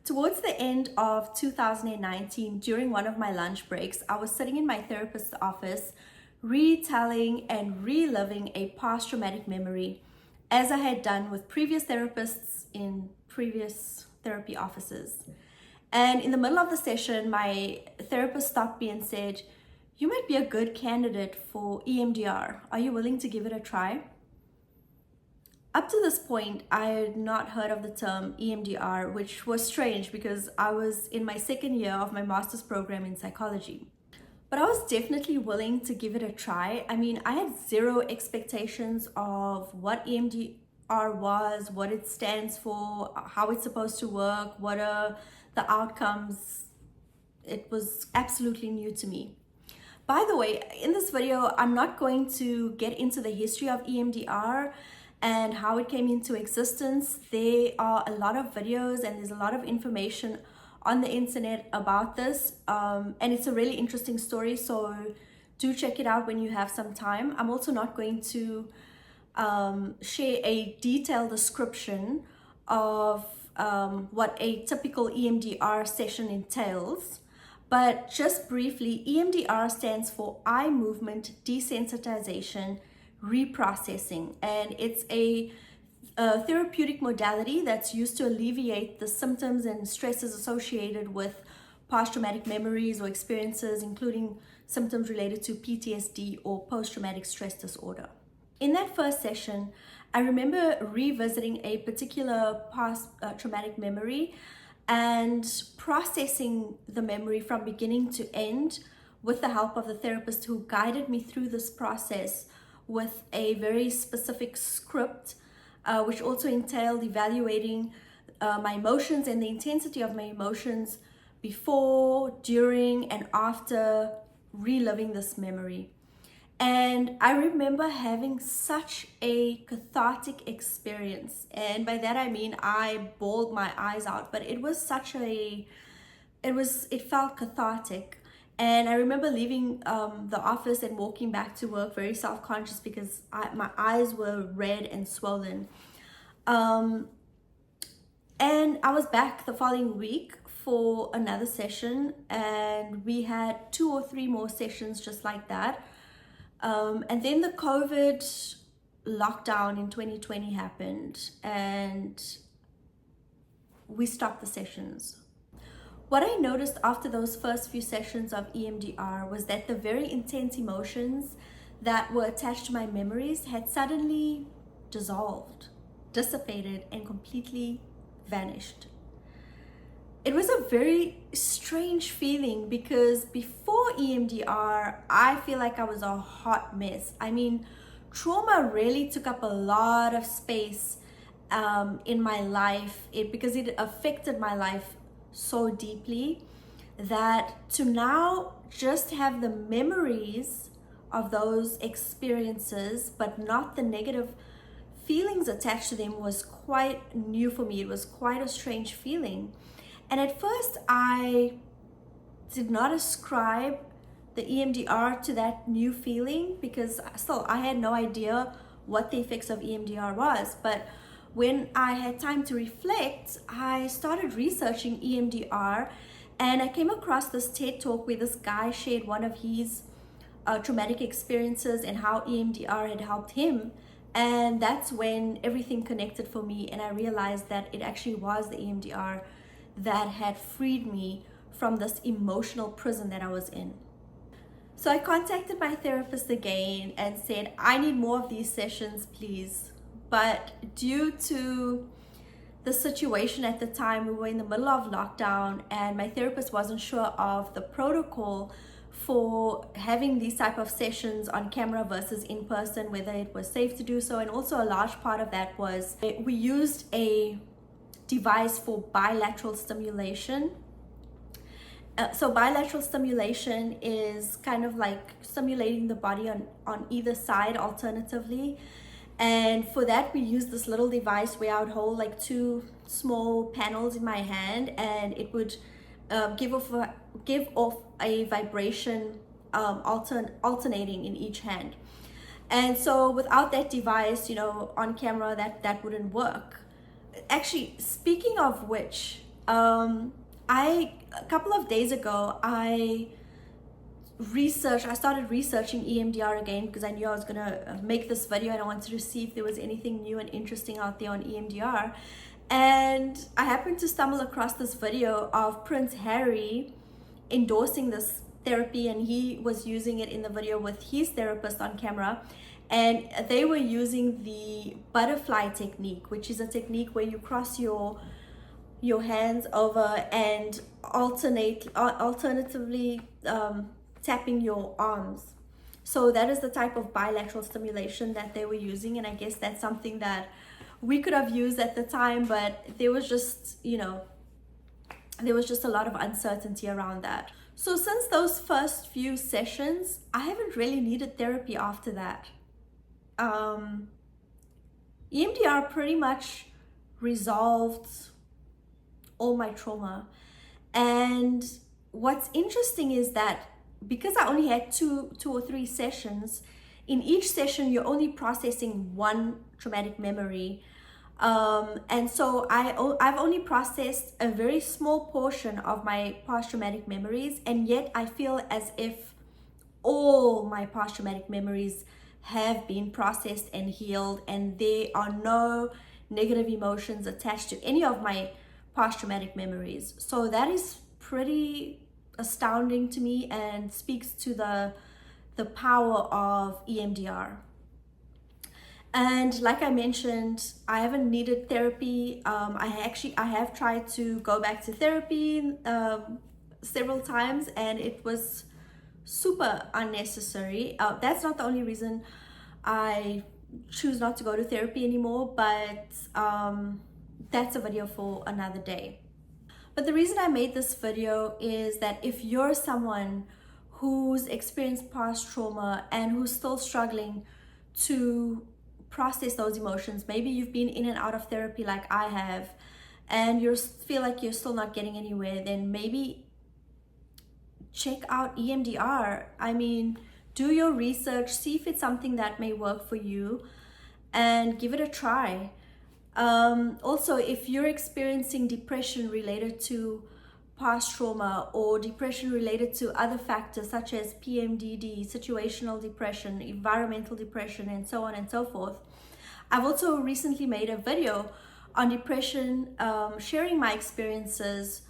Towards the end of 2019, during one of my lunch breaks, I was sitting in my therapist's office, retelling and reliving a past traumatic memory, as I had done with previous therapists in previous therapy offices. And in the middle of the session, my therapist stopped me and said, "You might be a good candidate for EMDR. Are you willing to give it a try?" Up to this point, I had not heard of the term EMDR, which was strange because I was in my second year of my master's program in psychology. But I was definitely willing to give it a try. I mean, I had zero expectations of what EMDR was, what it stands for, how it's supposed to work, what are the outcomes. It was absolutely new to me. By the way, in this video, I'm not going to get into the history of EMDR and how it came into existence. There are a lot of videos and there's a lot of information on the internet about this, and it's a really interesting story, so do check it out when you have some time. I'm also not going to share a detailed description of what a typical EMDR session entails, but just briefly, EMDR stands for eye movement desensitization reprocessing, and it's a therapeutic modality that's used to alleviate the symptoms and stresses associated with past traumatic memories or experiences, including symptoms related to PTSD or post-traumatic stress disorder. In that first session, I remember revisiting a particular past traumatic memory and processing the memory from beginning to end with the help of the therapist who guided me through this process with a very specific script, which also entailed evaluating my emotions and the intensity of my emotions before, during, and after reliving this memory. And I remember having such a cathartic experience. And by that I mean I bawled my eyes out, but it was it felt cathartic. And I remember leaving the office and walking back to work very self-conscious because my eyes were red and swollen. And I was back the following week for another session, and we had 2 or 3 more sessions just like that. And then the COVID lockdown in 2020 happened, and we stopped the sessions. What I noticed after those first few sessions of EMDR was that the very intense emotions that were attached to my memories had suddenly dissolved, dissipated, and completely vanished. It was a very strange feeling because before EMDR, I feel like I was a hot mess. I mean, trauma really took up a lot of space in my life because it affected my life so deeply that to now just have the memories of those experiences but not the negative feelings attached to them was quite new for me. It was quite a strange feeling, and at first I did not ascribe the EMDR to that new feeling because still I had no idea what the effects of EMDR was. But when I had time to reflect, I started researching EMDR, and I came across this TED talk where this guy shared one of his traumatic experiences and how EMDR had helped him. And that's when everything connected for me, and I realized that it actually was the EMDR that had freed me from this emotional prison that I was in. So I contacted my therapist again and said, "I need more of these sessions, please." But due to the situation at the time, we were in the middle of lockdown and my therapist wasn't sure of the protocol for having these type of sessions on camera versus in person, whether it was safe to do so. And also a large part of that was we used a device for bilateral stimulation. So bilateral stimulation is kind of like stimulating the body on either side alternatively. And for that, we used this little device where I would hold like 2 small panels in my hand, and it would give off a vibration alternating in each hand. And so without that device, on camera, that wouldn't work. Actually, speaking of which, A couple of days ago, I started researching EMDR again because I knew I was gonna make this video and I wanted to see if there was anything new and interesting out there on EMDR. And I happened to stumble across this video of Prince Harry endorsing this therapy, and he was using it in the video with his therapist on camera, and they were using the butterfly technique, which is a technique where you cross your hands over and alternatively tapping your arms. So that is the type of bilateral stimulation that they were using, and I guess that's something that we could have used at the time, but there was just, there was just a lot of uncertainty around that. So since those first few sessions, I haven't really needed therapy after that. EMDR pretty much resolved all my trauma. And what's interesting is that because I only had two or three sessions, in each session you're only processing one traumatic memory, and so I've only processed a very small portion of my past traumatic memories, and yet I feel as if all my past traumatic memories have been processed and healed, and there are no negative emotions attached to any of my past traumatic memories. So that is pretty astounding to me and speaks to the power of EMDR. And like I mentioned, I haven't needed therapy. I have tried to go back to therapy several times, and it was super unnecessary. That's not the only reason I choose not to go to therapy anymore, but that's a video for another day. But the reason I made this video is that if you're someone who's experienced past trauma and who's still struggling to process those emotions, maybe you've been in and out of therapy like I have, and you feel like you're still not getting anywhere, then maybe check out EMDR. I mean, do your research, see if it's something that may work for you, and give it a try. Also, if you're experiencing depression related to past trauma or depression related to other factors such as PMDD, situational depression, environmental depression, and so on and so forth, I've also recently made a video on depression, sharing my experiences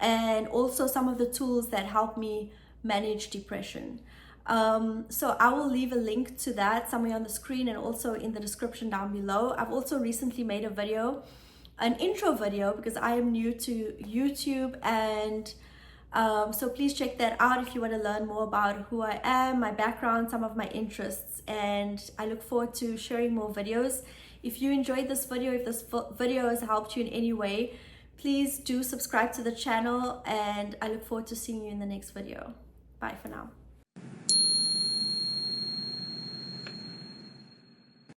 and also some of the tools that help me manage depression. So I will leave a link to that somewhere on the screen and also in the description down below. I've also recently made a video, an intro video, because I am new to YouTube, and so please check that out if you want to learn more about who I am, my background, some of my interests, and I look forward to sharing more videos. If you enjoyed this video, if this video has helped you in any way, please do subscribe to the channel, and I look forward to seeing you in the next video. Bye for now.